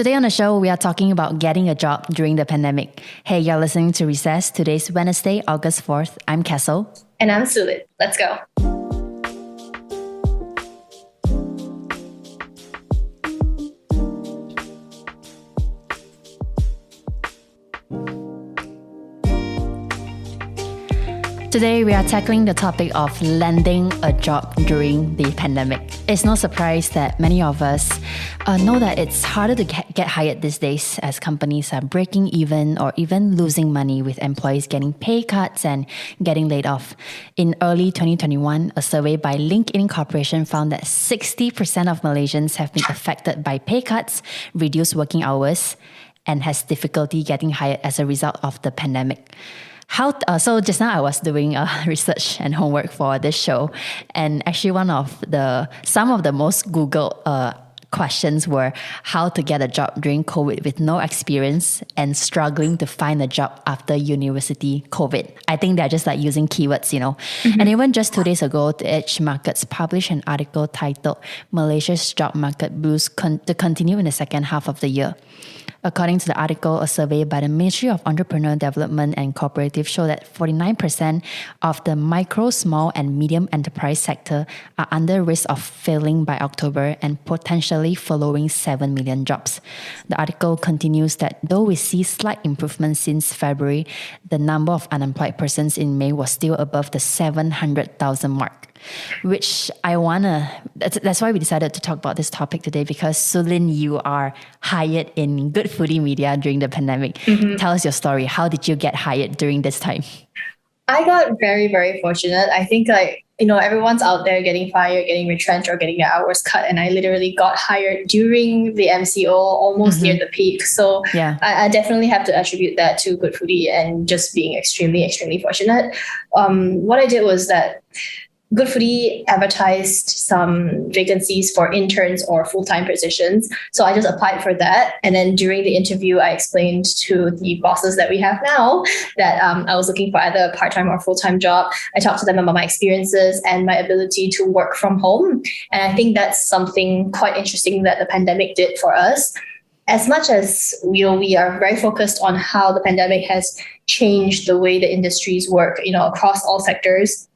Today on the show, we are talking about getting a job during the pandemic. Hey, you're listening to Recess. Today's Wednesday, August 4th. I'm Kessyl. And I'm SueLyn. Let's go. Today, we are tackling the topic of landing a job during the pandemic. It's no surprise that many of us know that it's harder to get hired these days as companies are breaking even or even losing money with employees getting pay cuts and getting laid off. In early 2021, a survey by LinkedIn Corporation found that 60% of Malaysians have been affected by pay cuts, reduced working hours, and has difficulty getting hired as a result of the pandemic. So just now I was doing research and homework for this show, and actually some of the most Googled questions were how to get a job during COVID with no experience and struggling to find a job after university COVID. I think they're just like using keywords, And even just 2 days ago, the Edge Markets published an article titled Malaysia's Job Market Blues to Continue in the Second Half of the Year. According to the article, a survey by the Ministry of Entrepreneurial Development and Cooperatives showed that 49% of the micro, small and medium enterprise sector are under risk of failing by October and potentially furloughing 7 million jobs. The article continues that though we see slight improvements since February, the number of unemployed persons in May was still above the 700,000 mark. Which that's why we decided to talk about this topic today, because SueLyn, you are hired in Good Foodie Media during the pandemic. Tell us your story. How did you get hired during this time? I got very, very fortunate. I think everyone's out there getting fired, getting retrenched or getting their hours cut. And I literally got hired during the MCO, almost near the peak. So yeah. I definitely have to attribute that to Good Foodie and just being extremely, extremely fortunate. What I did was that Good Foodie advertised some vacancies for interns or full-time positions. So I just applied for that. And then during the interview, I explained to the bosses that we have now that I was looking for either a part-time or full-time job. I talked to them about my experiences and my ability to work from home. And I think that's something quite interesting that the pandemic did for us. As much as we are very focused on how the pandemic has changed the way the industries work, across all sectors,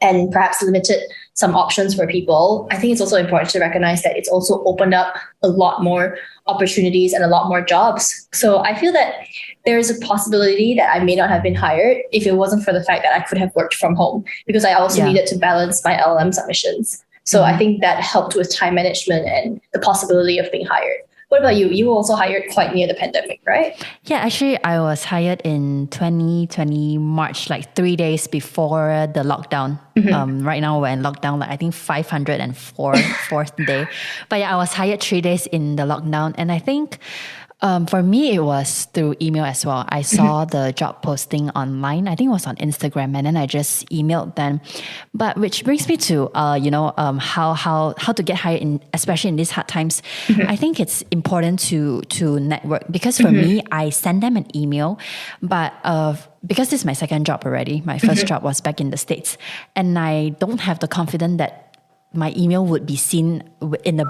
and perhaps limited some options for people, I think it's also important to recognize that it's also opened up a lot more opportunities and a lot more jobs. So I feel that there is a possibility that I may not have been hired if it wasn't for the fact that I could have worked from home, because I also needed to balance my LLM submissions. So I think that helped with time management and the possibility of being hired. What about you? You were also hired quite near the pandemic, right? Yeah, actually, I was hired in 2020 March, like 3 days before the lockdown. Right now, we're in lockdown, I think 504th day. But yeah, I was hired 3 days in the lockdown. And I think for me, it was through email as well. I saw the job posting online. I think it was on Instagram, and then I just emailed them. But which brings me to how to get hired especially in these hard times. I think it's important to network, because for me, I send them an email, but because this is my second job already. My first job was back in the States, and I don't have the confidence that my email would be seen in a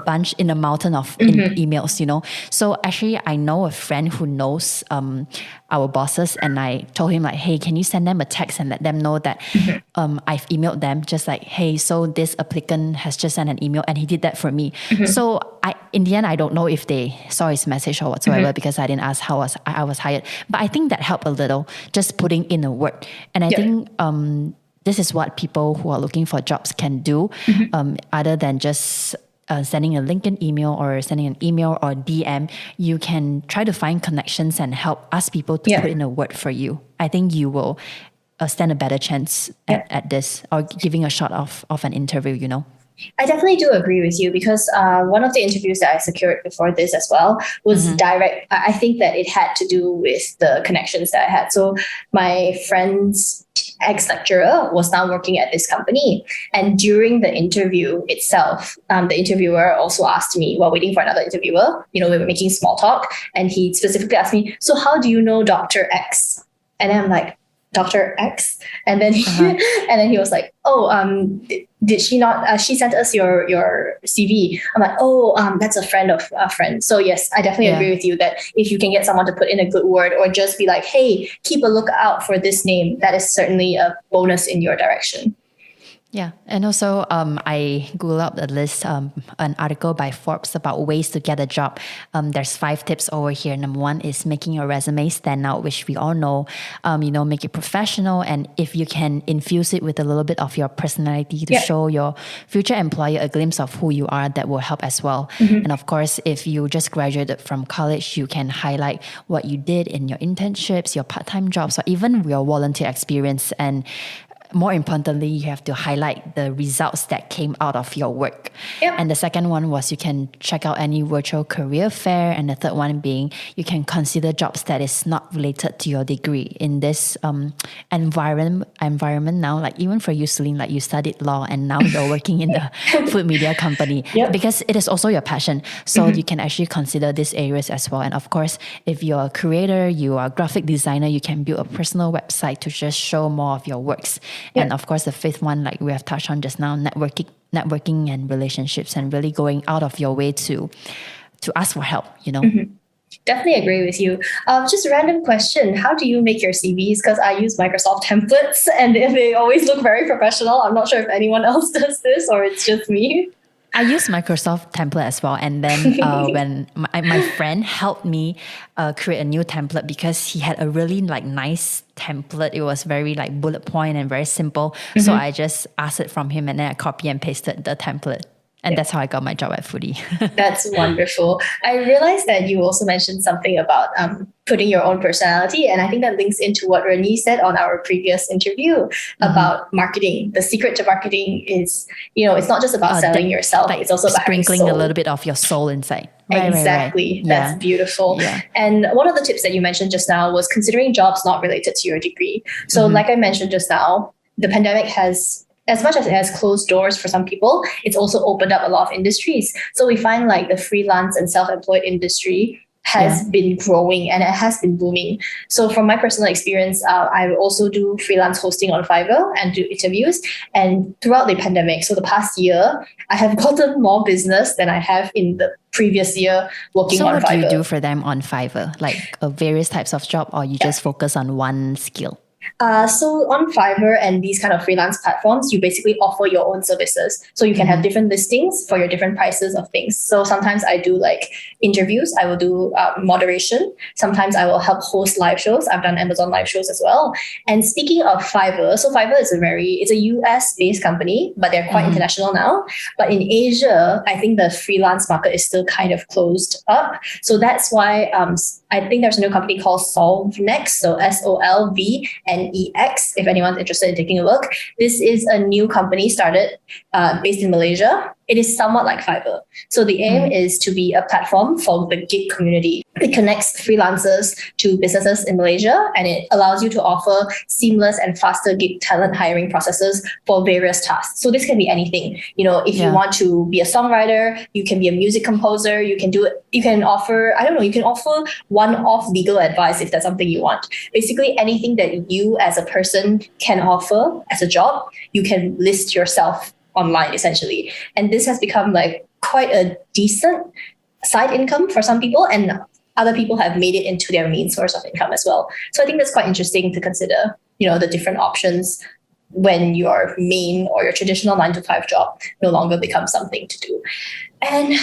mountain of emails, So actually, I know a friend who knows our bosses, and I told him hey, can you send them a text and let them know that I've emailed them, just hey, so this applicant has just sent an email, and he did that for me. So in the end, I don't know if they saw his message or whatsoever, because I didn't ask how I was hired. But I think that helped a little, just putting in a word. And I think this is what people who are looking for jobs can do, other than just sending a LinkedIn email or sending an email or DM. You can try to find connections and help ask people to put in a word for you. I think you will stand a better chance at this, or giving a shot of an interview, I definitely do agree with you, because one of the interviews that I secured before this as well was direct. I think that it had to do with the connections that I had. So my friend's ex-lecturer was now working at this company. And during the interview itself, the interviewer also asked me, while waiting for another interviewer, we were making small talk, and he specifically asked me, so how do you know Dr. X? And I'm like, Dr. X. And then and then he was like, oh, did she not, she sent us your CV. I'm like, oh, that's a friend of a friend. So yes, I definitely agree with you that if you can get someone to put in a good word or just be like, hey, keep a lookout for this name, that is certainly a bonus in your direction. Yeah. And also, I Googled up a list, an article by Forbes about ways to get a job. There's 5 tips over here. Number 1 is making your resume stand out, which we all know, make it professional. And if you can infuse it with a little bit of your personality to show your future employer a glimpse of who you are, that will help as well. And of course, if you just graduated from college, you can highlight what you did in your internships, your part-time jobs, or even your volunteer experience. And more importantly, you have to highlight the results that came out of your work. And the second one was you can check out any virtual career fair. And the third one being you can consider jobs that is not related to your degree in this environment now. Like even for you, SueLyn, like you studied law and now you're working in the food media company because it is also your passion. So you can actually consider these areas as well. And of course, if you're a creator, you are a graphic designer, you can build a personal website to just show more of your works. And of course, the 5th one, like we have touched on just now, networking and relationships, and really going out of your way to ask for help, Definitely agree with you. Just a random question. How do you make your CVs? Because I use Microsoft templates and they always look very professional. I'm not sure if anyone else does this or it's just me. I use Microsoft template as well. And then when my friend helped me create a new template because he had a really nice template. It was very bullet point and very simple. So I just asked it from him and then I copy and pasted the template. And that's how I got my job at Foodie. That's wonderful. I realized that you also mentioned something about putting your own personality. And I think that links into what Renee said on our previous interview about marketing. The secret to marketing is, it's not just about selling yourself. It's also about sprinkling a little bit of your soul inside. Exactly. Right. That's beautiful. Yeah. And one of the tips that you mentioned just now was considering jobs not related to your degree. So like I mentioned just now, the pandemic has, as much as it has closed doors for some people, it's also opened up a lot of industries. So we find the freelance and self-employed industry has been growing and it has been booming. So from my personal experience, I also do freelance hosting on Fiverr and do interviews. And throughout the pandemic, so the past year, I have gotten more business than I have in the previous year working on Fiverr. So what do you do for them on Fiverr? Like various types of job, or you just focus on one skill? So on Fiverr and these kind of freelance platforms, you basically offer your own services. So you can have different listings for your different prices of things. So sometimes I do interviews. I will do moderation. Sometimes I will help host live shows. I've done Amazon live shows as well. And speaking of Fiverr, so Fiverr is it's a US based company, but they're quite international now. But in Asia, I think the freelance market is still kind of closed up. So that's why I think there's a new company called SolveNext. So SolVNEX, if anyone's interested in taking a look. This is a new company started based in Malaysia. It is somewhat like Fiverr. So the aim is to be a platform for the gig community. It connects freelancers to businesses in Malaysia, and it allows you to offer seamless and faster gig talent hiring processes for various tasks. So this can be anything. If you want to be a songwriter, you can be a music composer, you can do it. You can offer, you can offer one-off legal advice if that's something you want. Basically anything that you as a person can offer as a job, you can list yourself online essentially. And this has become quite a decent side income for some people, and other people have made it into their main source of income as well. So I think that's quite interesting to consider, the different options when your main or your traditional 9-to-5 job no longer becomes something to do. And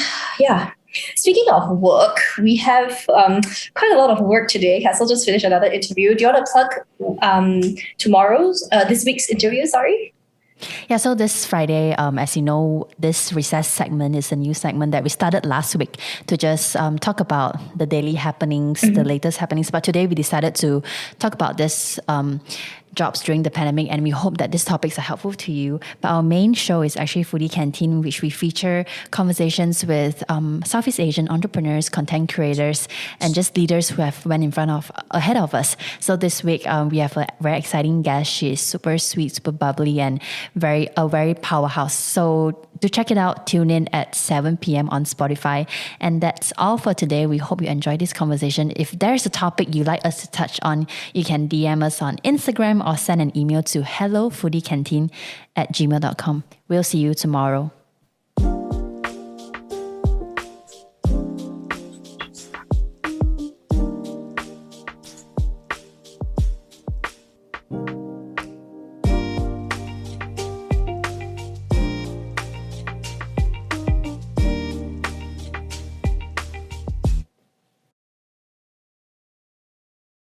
speaking of work, we have quite a lot of work today. Kessyl just finished another interview. Do you want to plug this week's interview? Sorry. Yeah, so this Friday, as you know, this recess segment is a new segment that we started last week to just talk about the daily happenings, the latest happenings. But today we decided to talk about this jobs during the pandemic, and we hope that these topics are helpful to you. But our main show is actually Foodie Canteen, which we feature conversations with Southeast Asian entrepreneurs, content creators, and just leaders who have went ahead of us. So this week we have a very exciting guest. She is super sweet, super bubbly, and a very powerhouse. So To check it out, tune in at 7 p.m. on Spotify. And that's all for today. We hope you enjoyed this conversation. If there's a topic you'd like us to touch on, you can DM us on Instagram or send an email to hellofoodiecanteen@gmail.com. We'll see you tomorrow.